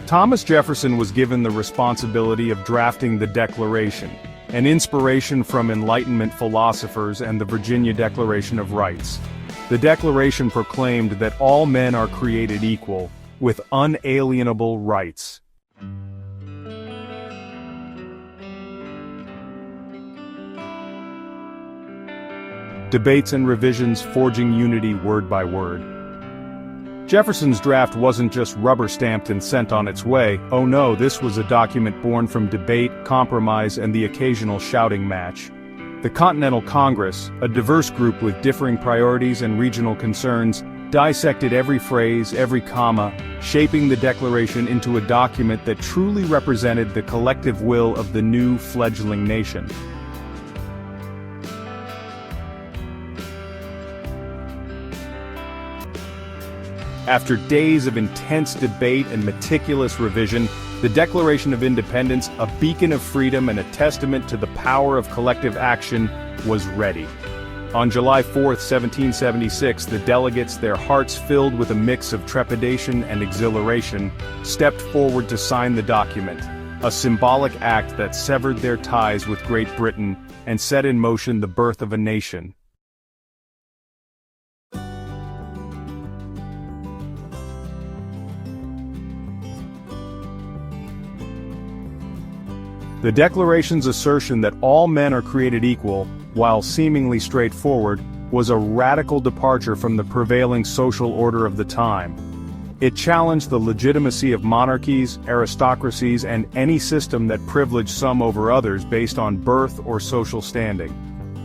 Thomas Jefferson was given the responsibility of drafting the Declaration, an inspiration from Enlightenment philosophers and the Virginia Declaration of Rights. The Declaration proclaimed that all men are created equal, with unalienable rights. Debates and revisions forging unity word by word. Jefferson's draft wasn't just rubber-stamped and sent on its way. Oh no, this was a document born from debate, compromise, and the occasional shouting match. The Continental Congress, a diverse group with differing priorities and regional concerns, dissected every phrase, every comma, shaping the Declaration into a document that truly represented the collective will of the new fledgling nation. After days of intense debate and meticulous revision, the Declaration of Independence, a beacon of freedom and a testament to the power of collective action, was ready. On July 4, 1776, the delegates, their hearts filled with a mix of trepidation and exhilaration, stepped forward to sign the document, a symbolic act that severed their ties with Great Britain and set in motion the birth of a nation. The Declaration's assertion that all men are created equal, while seemingly straightforward, was a radical departure from the prevailing social order of the time. It challenged the legitimacy of monarchies, aristocracies, and any system that privileged some over others based on birth or social standing.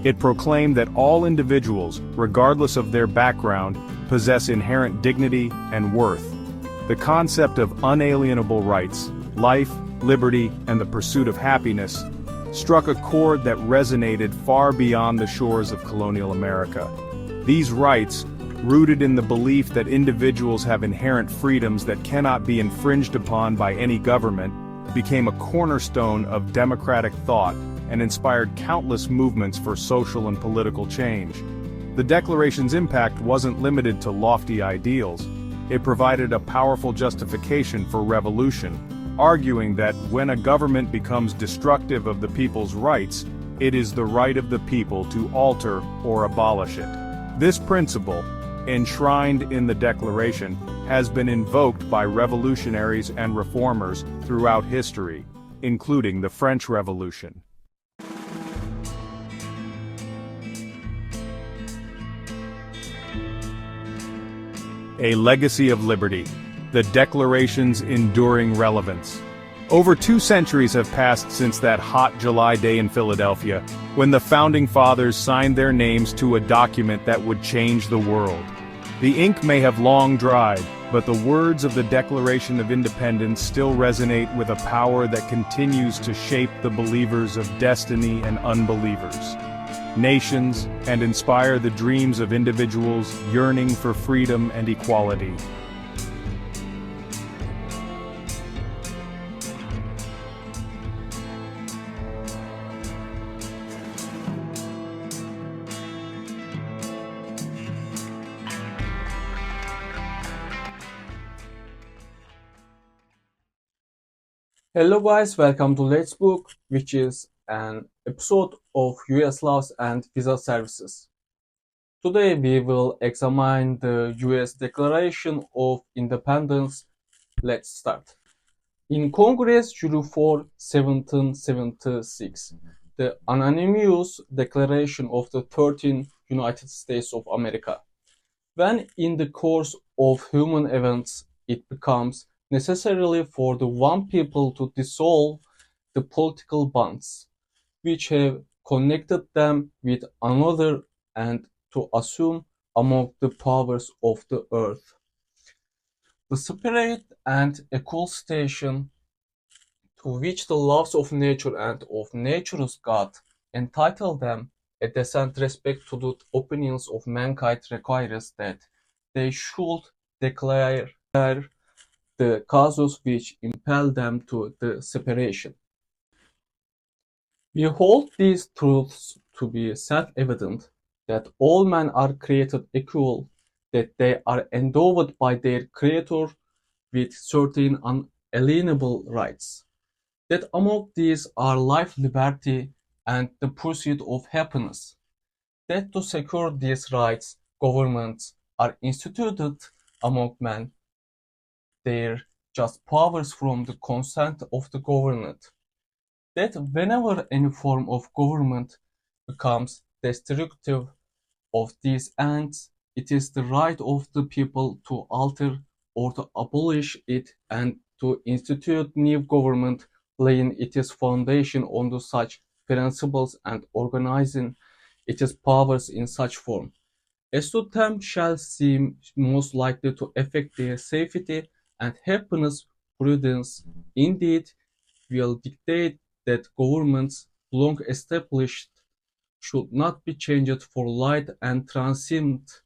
It proclaimed that all individuals, regardless of their background, possess inherent dignity and worth. The concept of unalienable rights, life, liberty, and the pursuit of happiness, struck a chord that resonated far beyond the shores of colonial America. These rights, rooted in the belief that individuals have inherent freedoms that cannot be infringed upon by any government, became a cornerstone of democratic thought and inspired countless movements for social and political change. The Declaration's impact wasn't limited to lofty ideals. It provided a powerful justification for revolution, arguing that when a government becomes destructive of the people's rights, it is the right of the people to alter or abolish it. This principle, enshrined in the Declaration, has been invoked by revolutionaries and reformers throughout history, including the French Revolution. A legacy of liberty. The Declaration's enduring relevance. Over 2 centuries have passed since that hot July day in Philadelphia, when the Founding Fathers signed their names to a document that would change the world. The ink may have long dried, but the words of the Declaration of Independence still resonate with a power that continues to shape the believers of destiny and unbelievers, nations, and inspire the dreams of individuals yearning for freedom and equality. Hello guys, welcome to Let's Book, which is an episode of US Laws and Visa Services. Today we will examine the US Declaration of Independence. Let's start. In Congress July 4, 1776, the unanimous Declaration of the 13 United States of America. When in the course of human events it becomes necessarily for the one people to dissolve the political bonds which have connected them with another and to assume among the powers of the earth the separate and equal station to which the laws of nature and of nature's God entitle them, a decent respect to the opinions of mankind requires that they should declare the causes which impel them to the separation. We hold these truths to be self-evident, that all men are created equal, that they are endowed by their Creator with certain inalienable rights. That among these are life, liberty, and the pursuit of happiness. That to secure these rights, governments are instituted among men, their just powers from the consent of the governed. That whenever any form of government becomes destructive of these ends, it is the right of the people to alter or to abolish it and to institute new government, laying its foundation on such principles and organizing its powers in such form as to them shall seem most likely to affect their safety and happiness. Prudence indeed will dictate that governments long established should not be changed for light and transient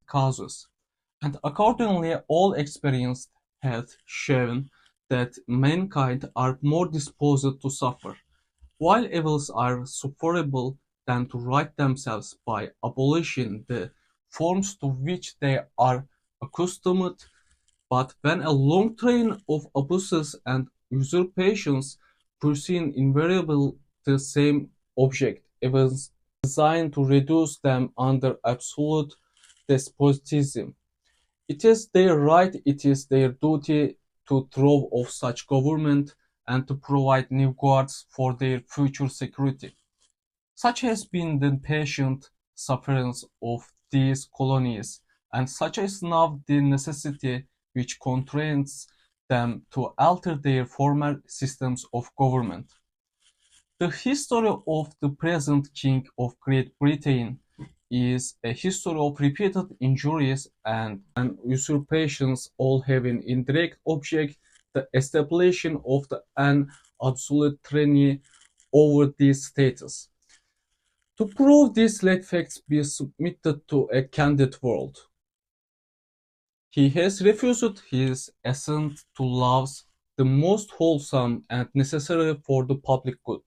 causes. And accordingly, all experience hath shown that mankind are more disposed to suffer, while evils are sufferable, than to right themselves by abolishing the forms to which they are accustomed. But when a long train of abuses and usurpations pursue invariably the same object, events designed to reduce them under absolute despotism, it is their right, it is their duty to throw off such government and to provide new guards for their future security. Such has been the patient sufferance of these colonies, and such is now the necessity which constrains them to alter their former systems of government. The history of the present King of Great Britain is a history of repeated injuries and usurpations, all having in direct object the establishment of an absolute tyranny over these states. To prove this, let facts be submitted to a candid world. He has refused his assent to laws the most wholesome and necessary for the public good.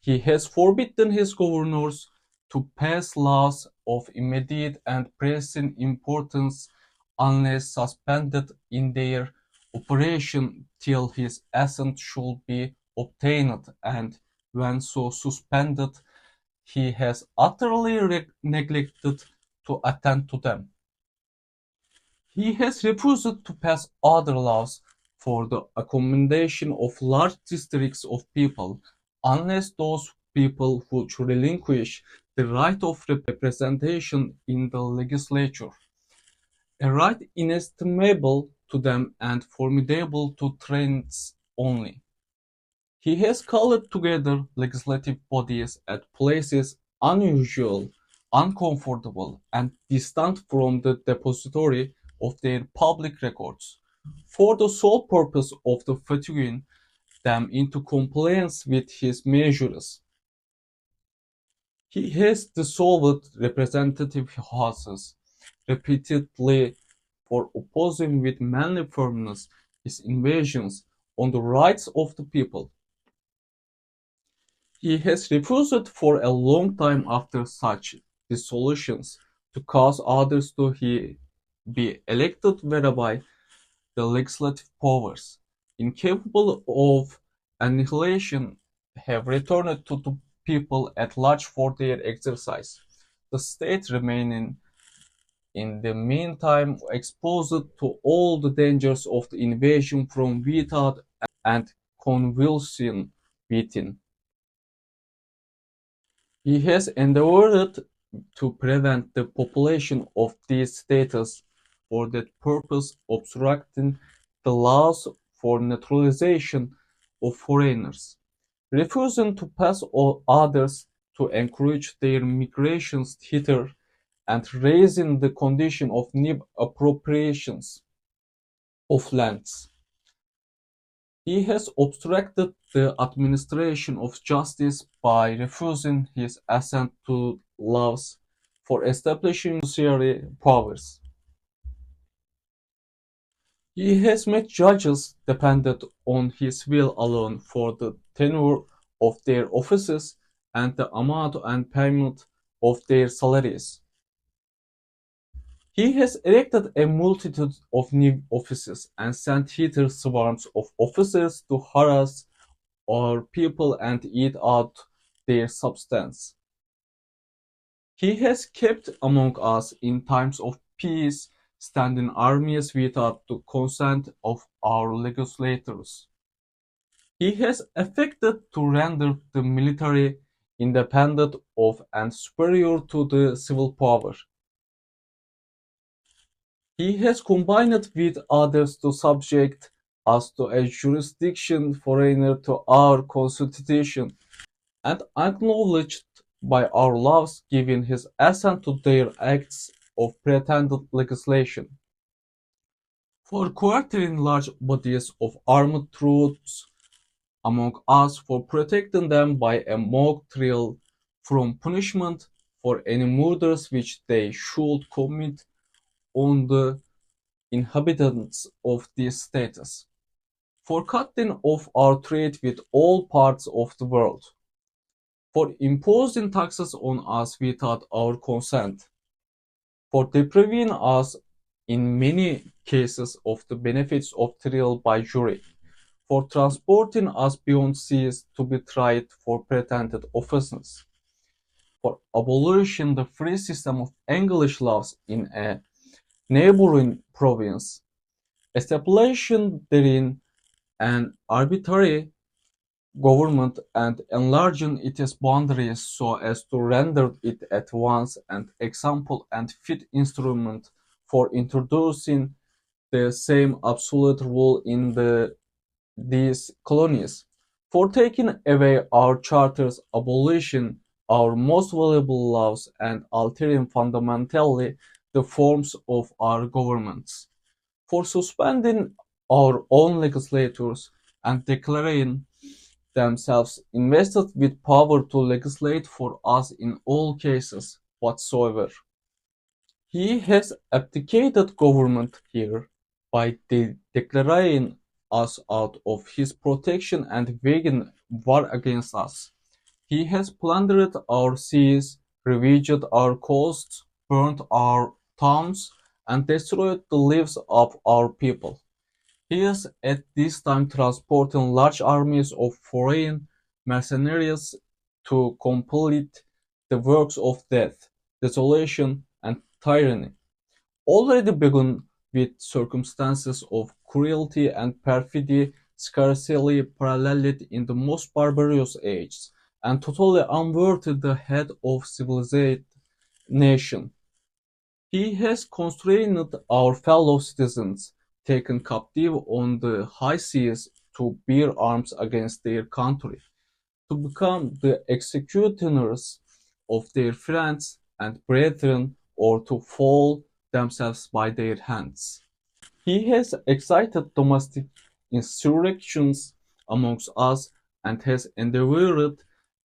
He has forbidden his governors to pass laws of immediate and pressing importance unless suspended in their operation till his assent should be obtained, and when so suspended, he has utterly neglected to attend to them. He has refused to pass other laws for the accommodation of large districts of people, unless those people would relinquish the right of representation in the legislature, a right inestimable to them and formidable to tyrants only. He has called together legislative bodies at places unusual, uncomfortable, and distant from the depository of their public records, for the sole purpose of fatiguing them into compliance with his measures. He has dissolved representative houses repeatedly for opposing with manly firmness his invasions on the rights of the people. He has refused for a long time after such dissolutions to cause others to be elected, whereby the legislative powers, incapable of annihilation, have returned to the people at large for their exercise, the state remaining in the meantime exposed to all the dangers of the invasion from without and convulsion within. He has endeavored to prevent the population of these states for that purpose, obstructing the laws for naturalization of foreigners, refusing to pass others to encourage their migrations hither, and raising the condition of new appropriations of lands. He has obstructed the administration of justice by refusing his assent to laws for establishing judiciary powers. He has made judges dependent on his will alone for the tenure of their offices and the amount and payment of their salaries. He has erected a multitude of new offices and sent hither swarms of officers to harass our people and eat out their substance. He has kept among us in times of peace standing armies without the consent of our legislators. He has effected to render the military independent of and superior to the civil power. He has combined with others to subject us to a jurisdiction foreigner to our constitution, and acknowledged by our laws, giving his assent to their acts of pretended legislation. For quartering large bodies of armed troops among us, for protecting them by a mock trial from punishment for any murders which they should commit on the inhabitants of these states, for cutting off our trade with all parts of the world, for imposing taxes on us without our consent, for depriving us in many cases of the benefits of trial by jury, for transporting us beyond seas to be tried for pretended offences, for abolishing the free system of English laws in a neighbouring province, establishing therein an arbitrary government and enlarging its boundaries so as to render it at once an example and fit instrument for introducing the same absolute rule in these colonies, for taking away our charters, abolishing our most valuable laws, and altering fundamentally the forms of our governments, for suspending our own legislators and declaring themselves invested with power to legislate for us in all cases whatsoever. He has abdicated government here by declaring us out of his protection and waging war against us. He has plundered our seas, ravaged our coasts, burnt our towns, and destroyed the lives of our people. He is at this time transporting large armies of foreign mercenaries to complete the works of death, desolation, and tyranny, already begun with circumstances of cruelty and perfidy scarcely paralleled in the most barbarous ages, and totally unworthy the head of civilized nation. He has constrained our fellow citizens, taken captive on the high seas, to bear arms against their country, to become the executioners of their friends and brethren, or to fall themselves by their hands. He has excited domestic insurrections amongst us, and has endeavored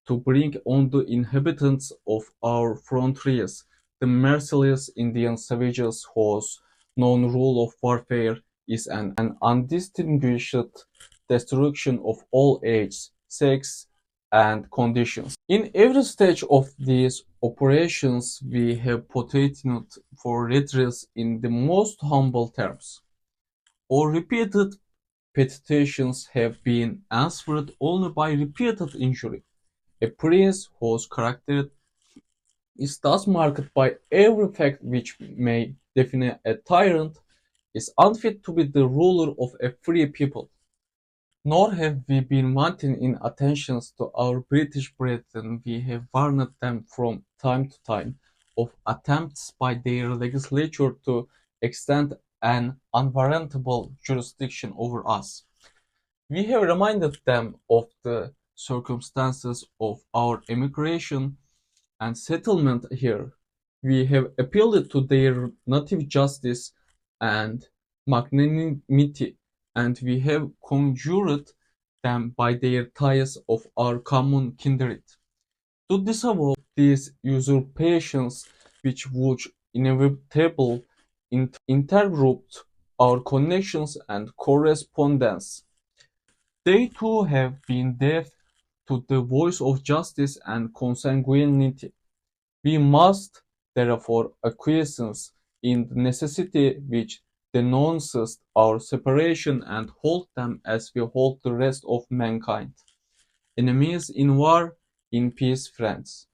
to bring on the inhabitants of our frontiers the merciless Indian savages whose known rule of warfare is an undistinguished destruction of all ages, sex, and conditions. In every stage of these operations, we have petitioned for redress in the most humble terms. Our repeated petitions have been answered only by repeated injury. A prince whose character is thus marked by every fact which may define a tyrant is unfit to be the ruler of a free people. Nor have we been wanting in attentions to our British brethren. We have warned them from time to time of attempts by their legislature to extend an unwarrantable jurisdiction over us. We have reminded them of the circumstances of our emigration and settlement here. We have appealed to their native justice and magnanimity, and we have conjured them by their ties of our common kindred to disavow these usurpations which would inevitably interrupt our connections and correspondence. They too have been deaf to the voice of justice and consanguinity. We must, therefore, acquiesce in the necessity which denounces our separation and hold them as we hold the rest of mankind. Enemies in war, in peace friends.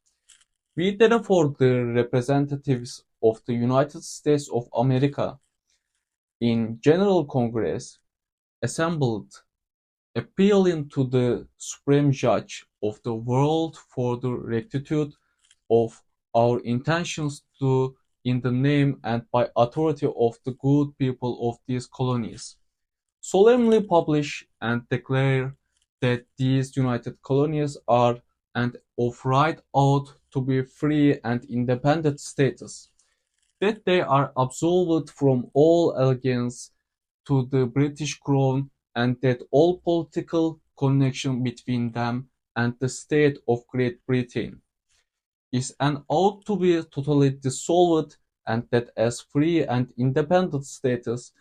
We therefore the representatives of the United States of America in General Congress assembled, appealing to the Supreme Judge of the world for the rectitude of our intentions to, in the name and by authority of the good people of these colonies, solemnly publish and declare that these united colonies are and of right ought to be free and independent states, that they are absolved from all allegiance to the British crown, and that all political connection between them and the state of Great Britain is and ought to be totally dissolved, and that as free and independent states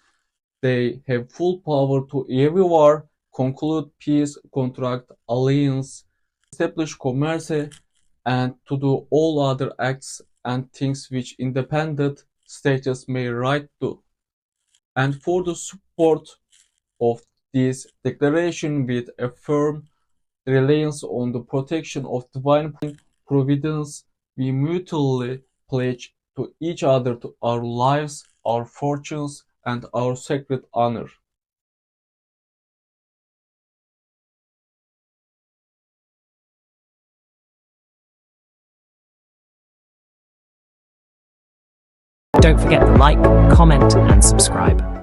they have full power to everywhere conclude peace contract, alliance, establish commerce, and to do all other acts and things which independent states may right do. And for the support of this declaration with a firm reliance on the protection of divine providence, we mutually pledge to each other to our lives, our fortunes, and our sacred honor. Don't forget to like, comment, and subscribe.